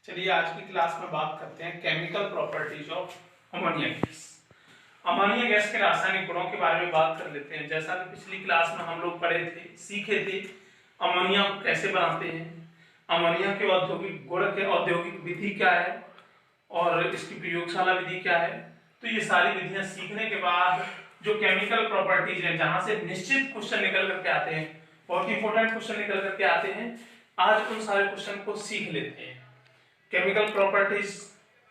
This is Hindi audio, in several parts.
चलिए आज की क्लास में बात करते हैं chemical properties of ammonia gas. Ammonia gas के रासायनिक गुणों के बारे में बात कर लेते हैं। जैसा कि पिछली क्लास में हम लोग पढ़े थे, सीखे थे अमोनिया को कैसे बनाते हैं, अमोनिया के औद्योगिक गुण के औद्योगिक विधि क्या है और इसकी प्रयोगशाला विधि क्या है। तो ये सारी विधियां सीखने के बाद जो केमिकल प्रॉपर्टीज है, जहां से निश्चित क्वेश्चन निकल करके आते हैं, बहुत इंपॉर्टेंट क्वेश्चन निकल करके आते हैं, आज उन सारे क्वेश्चन को सीख लेते हैं। केमिकल प्रॉपर्टीज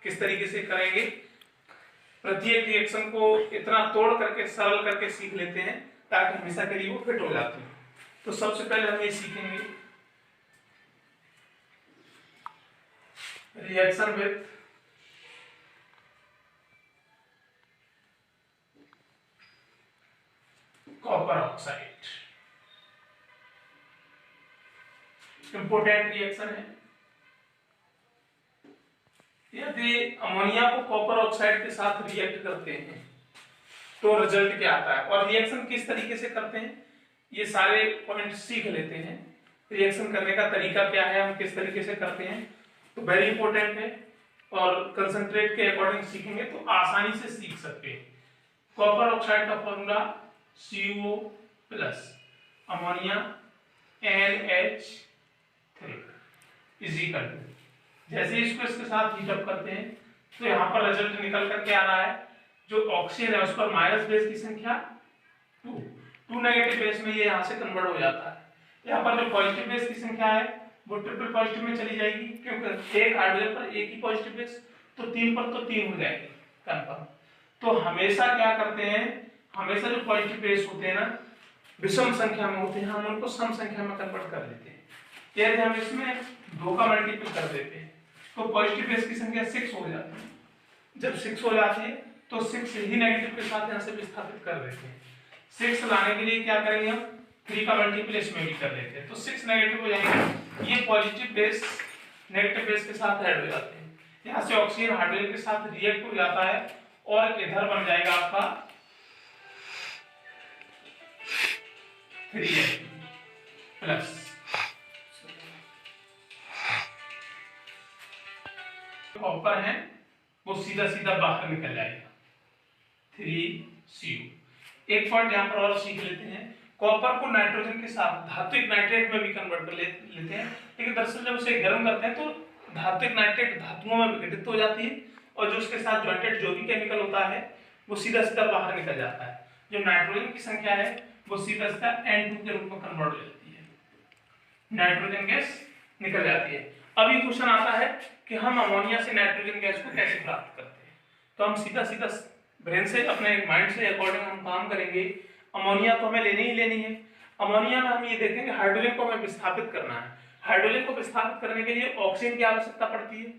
किस तरीके से करेंगे, प्रत्येक रिएक्शन को इतना तोड़ करके सरल करके सीख लेते हैं ताकि हमेशा के लिए वो फिट हो जाते हैं। तो सबसे पहले हम ये सीखेंगे reaction with copper oxide. Important reaction है। यदि अमोनिया को कॉपर ऑक्साइड के साथ रिएक्ट करते हैं तो रिजल्ट क्या आता है और रिएक्शन किस तरीके से करते हैं, ये सारे पॉइंट सीख लेते हैं। रिएक्शन करने का तरीका क्या है, हम किस तरीके से करते हैं, तो वेरी इंपॉर्टेंट है और कंसंट्रेट के अकॉर्डिंग सीखेंगे तो आसानी से सीख सकते हैं। कॉपर ऑक्साइड का formula CO plus ammonia NH3 is equal to, जैसे इसको इसके साथ हीट अप करते हैं तो यहाँ पर रिजल्ट निकल करके आ रहा है, जो ऑक्सीजन है उस पर माइनस बेस की संख्या 2 नेगेटिव बेस में ये यहाँ से कन्वर्ट हो जाता है। यहाँ पर जो पॉजिटिव बेस की संख्या है वो ट्रिपल पॉजिटिव में चली जाएगी, क्योंकि एक हाइड्रोजन पर एक ही पॉजिटिव बेस, तो 3 पर तो 3 हो जाएगी कंफर्म। तो हमेशा क्या करते हैं, हमेशा जो पॉजिटिव बेस होते हैं ना विषम संख्या में होते हैं, हम उनको सम संख्या में कन्वर्ट कर लेते हैं। यदि हम इसमें 2 का मल्टीपल कर देते हैं तो पॉजिटिव बेस की संख्या 6 हो जाती है। जब 6 हो जाती है तो 6 ही नेगेटिव के साथ यहाँ से विस्थापित कर देते हैं। 6 लाने के लिए क्या करेंगे, हम 3 का मल्टीपल इसमें भी कर लेते हैं तो 6 नेगेटिव हो जाएंगे। ये पॉजिटिव बेस नेगेटिव बेस के साथ ऐड हो जाते हैं, यहाँ से ऑक्सीजन हाइड्रोजन के साथ रिएक्ट हो जाता है और इधर बन जाएगा आपका 3 प्लस कॉपर है वो सीधा सीधा बाहर निकल जाएगा 3CO। एक पॉइंट यहाँ पर और सीख लेते हैं, कॉपर को नाइट्रोजन के साथ धात्विक नाइट्रेट में भी कन्वर्ट कर लेते हैं, लेकिन दरअसल जब उसे गर्म करते हैं तो धात्विक नाइट्रेट धातुओं में विघटित हो जाती है और जो उसके साथ जॉइंटेड जो भी केमिकल होता है वो सीधा सीधा बाहर निकल जाता है। जो नाइट्रोजन की संख्या है वो सीधा सीधा N2 के रूप में कन्वर्ट हो जाती है, नाइट्रोजन गैस निकल जाती है। अब ये क्वेश्चन आता है कि हम अमोनिया से नाइट्रोजन गैस को कैसे प्राप्त करते हैं, तो हम सीधा सीधा ब्रेन से अपने माइंड से अकॉर्डिंग हम काम करेंगे। अमोनिया तो हमें लेनी ही लेनी है। अमोनिया में हम ये देखेंगे हाइड्रोजन को हमें विस्थापित करना है। हाइड्रोजन को विस्थापित करने के लिए ऑक्सीजन की आवश्यकता पड़ती है,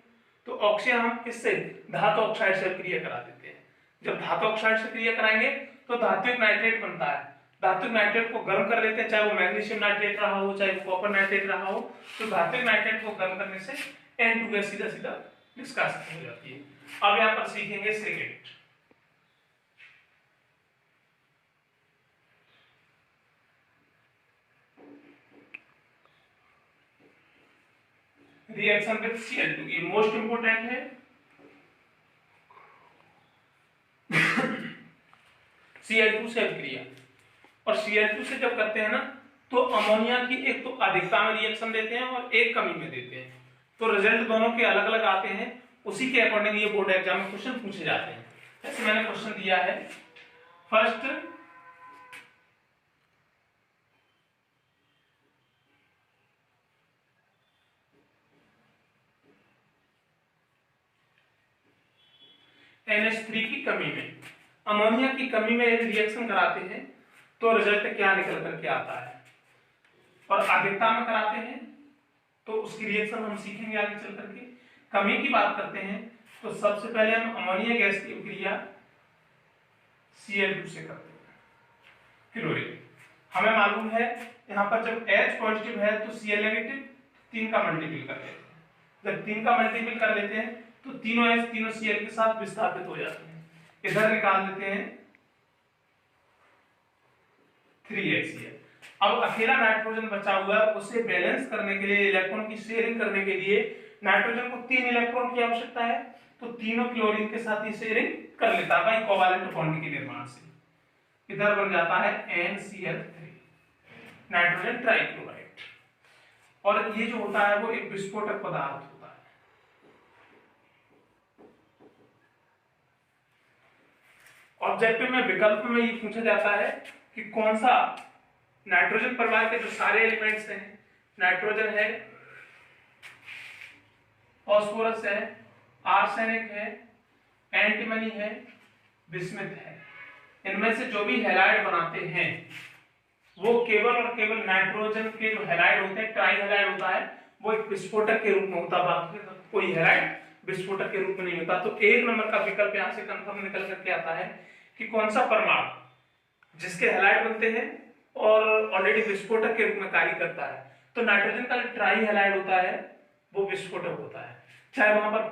तो ऑक्सीजन हम किससे, धातु ऑक्साइड से क्रिया करा देते हैं। जब धातु ऑक्साइड से क्रिया कराएंगे तो धात्विक नाइट्रेट बनता है। धात्विक नाइट्रेट को गर्म कर लेते हैं, चाहे वो मैग्नीशियम नाइट्रेट रहा हो चाहे वो कॉपर नाइट्रेट रहा हो, तो धात्विक नाइट्रेट को गर्म करने से N2 गैस सीधा सीधा निष्कासित हो जाती है। अब यहाँ पर सीखेंगे सेकेंड रिएक्शन विद Cl2। ये मोस्ट इंपोर्टेंट है। Cl2 से अभिक्रिया, और Cl2 से जब करते हैं ना तो अमोनिया की एक तो अधिकता में रिएक्शन देते हैं और एक कमी में देते हैं, तो रिजल्ट दोनों के अलग अलग आते हैं। उसी के अकॉर्डिंग ये बोर्ड एग्जाम में क्वेश्चन पूछे जाते हैं। जैसे मैंने क्वेश्चन दिया है, फर्स्ट NH3 की कमी में, अमोनिया की कमी में यदि रिएक्शन कराते हैं तो रिजल्ट क्या निकल करके आता है, और अधिकता में कराते हैं तो उसकी रिएक्शन हम सीखेंगे आगे चल करके। कमी की बात करते हैं तो सबसे पहले हम अमोनिया गैस की क्रिया Cl2 से करते हैं, क्लोरीन। हमें मालूम है यहाँ पर जब H पॉजिटिव है तो Cl नेगेटिव, 3 का मल्टीपल कर लेते हैं। जब 3 का मल्टीपल कर लेते हैं तो तीनों H तीनों Cl के साथ विस्थापित हो जाते हैं, इधर निकाल देते हैं 3HCl। अब अकेला नाइट्रोजन बचा हुआ है, उसे बैलेंस करने के लिए, इलेक्ट्रॉन की शेयरिंग करने के लिए नाइट्रोजन को 3 इलेक्ट्रॉन की आवश्यकता है, तो तीनों क्लोरीन के साथ ही शेयरिंग कर लेता है भाई कोवैलेंट बॉन्ड के निर्माण से। इधर बन जाता है NCl3 नाइट्रोजन ट्राइक्लोराइड। और ये जो होता है वो एक विस्फोटक पदार्थ होता है। ऑब्जेक्टिव में विकल्प में ये पूछा जाता है कि कौन सा नाइट्रोजन परिवार के जो सारे एलिमेंट्स हैं, नाइट्रोजन है, फास्फोरस है, आर्सेनिक है, एंटीमनी है, बिस्मिथ है, इनमें से जो भी हैलाइड बनाते हैं वो केवल और केवल नाइट्रोजन के जो हैलाइड होते हैं, ट्राई हैलाइड होता है, वो एक विस्फोटक के रूप में होता है, बाकी कोई हैलाइड विस्फोटक के रूप में नहीं होता। तो 1 नंबर का विकल्प यहां से कंफर्म निकल करके आता है कि कौन सा परमाणु जिसके हैलाइड बनते हैं और ऑलरेडी विस्फोटक के रूप में कार्य करता है, तो नाइट्रोजन का जो ट्राई हैलाइड होता है वो विस्फोटक होता है। चाहे वहां पर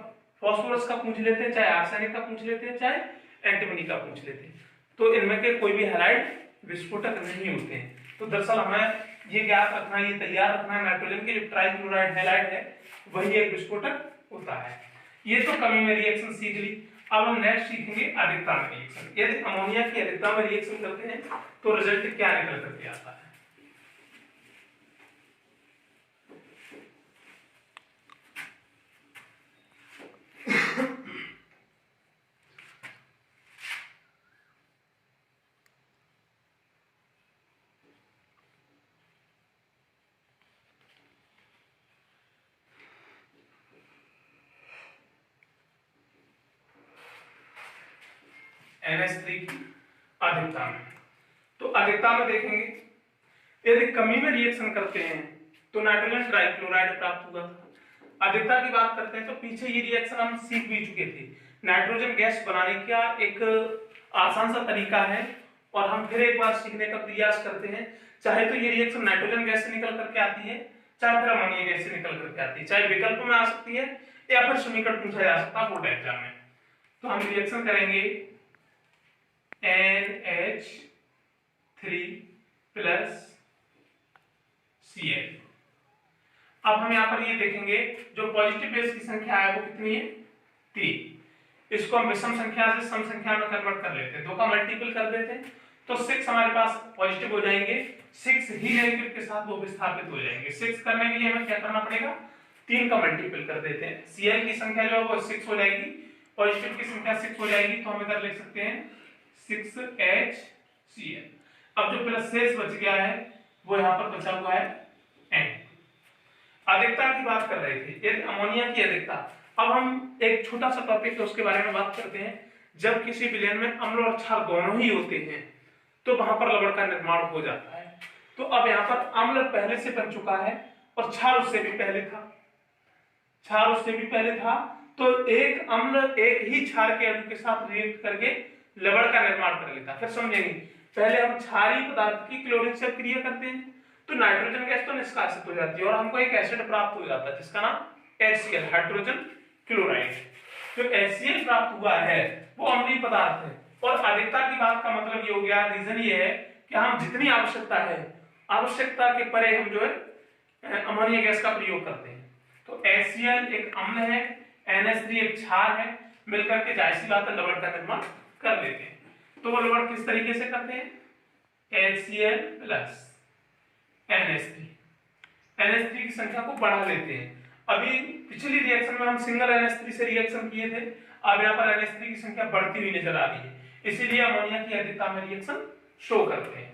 फास्फोरस का पूछ लेते हैं, चाहे आर्सेनिक का पूछ लेते हैं, चाहे एंटीमनी का पूछ लेते हैं, तो इनमें के कोई भी हैलाइड विस्फोटक नहीं होते हैं। तो दरअसल हमें ये ज्ञात रखना, ये तैयार रखना, नाइट्रोजन के जो ट्राइक्लोराइड हैलाइड है वही एक विस्फोटक होता है। ये तो कमी में रिएक्शन सीख ली। अब हम नेक्स्ट सीखेंगे अधिकता में रिएक्शन। यदि अमोनिया की अधिकता में रिएक्शन करते हैं तो रिजल्ट क्या निकल करके आता है। NH3 की अधिकता में, तो अधिकता में देखेंगे यदि कमी में रिएक्शन करते हैं तो नाइट्रोजन ट्राइक्लोराइड प्राप्त होगा। अधिकता की बात करते हैं तो पीछे ये रिएक्शन हम सीख भी चुके थे। नाइट्रोजन गैस बनाने का एक आसान सा तरीका है और हम फिर एक बार सीखने का प्रयास करते हैं। चाहे तो ये रिएक्शन नाइट्रोजन गैस से निकल करके आती है, चाहे फिर अमोनिया गैस से निकल करके आती है, चाहे विकल्प में आ सकती है या फिर समीकरण पूछा जा सकता है बोर्ड एग्जाम में। तो हम रिएक्शन करेंगे NH3 प्लस Cl। अब हम यहां पर ये देखेंगे जो पॉजिटिव बेस की संख्या है वो कितनी है, 3। इसको हम विषम संख्या से सम संख्या में कन्वर्ट कर लेते हैं, 2 का मल्टीपल कर देते हैं तो 6 हमारे पास पॉजिटिव हो जाएंगे, 6 ही नेगेटिव के साथ वो विस्थापित हो जाएंगे। 6 करने के लिए हमें क्या करना पड़ेगा, 3 का मल्टीपल कर देते हैं। Cl की संख्या जो है वो 6 हो जाएगी, पॉजिटिव की संख्या 6 हो जाएगी, तो हम इधर लिख सकते हैं 6HCl। अब जो प्लस शेष बच गया है वो यहाँ पर बचा हुआ है N। अधिकता की बात कर रहे थे, यदि अमोनिया की अधिकता। अब हम एक छोटा सा टॉपिक है उसके बारे में बात करते हैं। जब किसी विलयन में अम्ल और क्षार दोनों ही होते हैं तो वहां पर लवण का निर्माण हो जाता है। तो अब यहाँ पर अम्ल पहले से बन चुका है और क्षार उससे भी पहले था, क्षार उससे भी पहले था, तो एक अम्ल एक ही क्षार के अणु के साथ रिएक्ट करके लवण का निर्माण कर लेता है। फिर समझेंगे, पहले हम क्षारीय पदार्थ की क्लोरीन से क्रिया करते हैं तो नाइट्रोजन गैस तो निष्कासित हो जाती है और हमको एक एसिड प्राप्त हो जाता है जिसका नाम HCl हाइड्रोजन क्लोराइड। जो HCl प्राप्त हुआ है वो अम्लीय पदार्थ है। और अधिकता की बात का मतलब ये हो गया, रीजन ये है कि हम जितनी आवश्यकता है, आवश्यकता के परे हम जो है अमोनिया गैस का प्रयोग करते हैं। तो HCl एक अम्ल है, NH3 एक क्षार है, मिलकर के जाहिर सी बात है लवण का निर्माण कर लेते हैं। तो वो लवण किस तरीके से करते हैं, HCl प्लस NH3 की संख्या को बढ़ा लेते हैं। अभी पिछली रिएक्शन में हम सिंगल NH3 से रिएक्शन किए थे, अब यहाँ पर NH3 की संख्या बढ़ती हुई नजर आ रही है, इसीलिए अमोनिया की अधिकता में रिएक्शन शो करते हैं।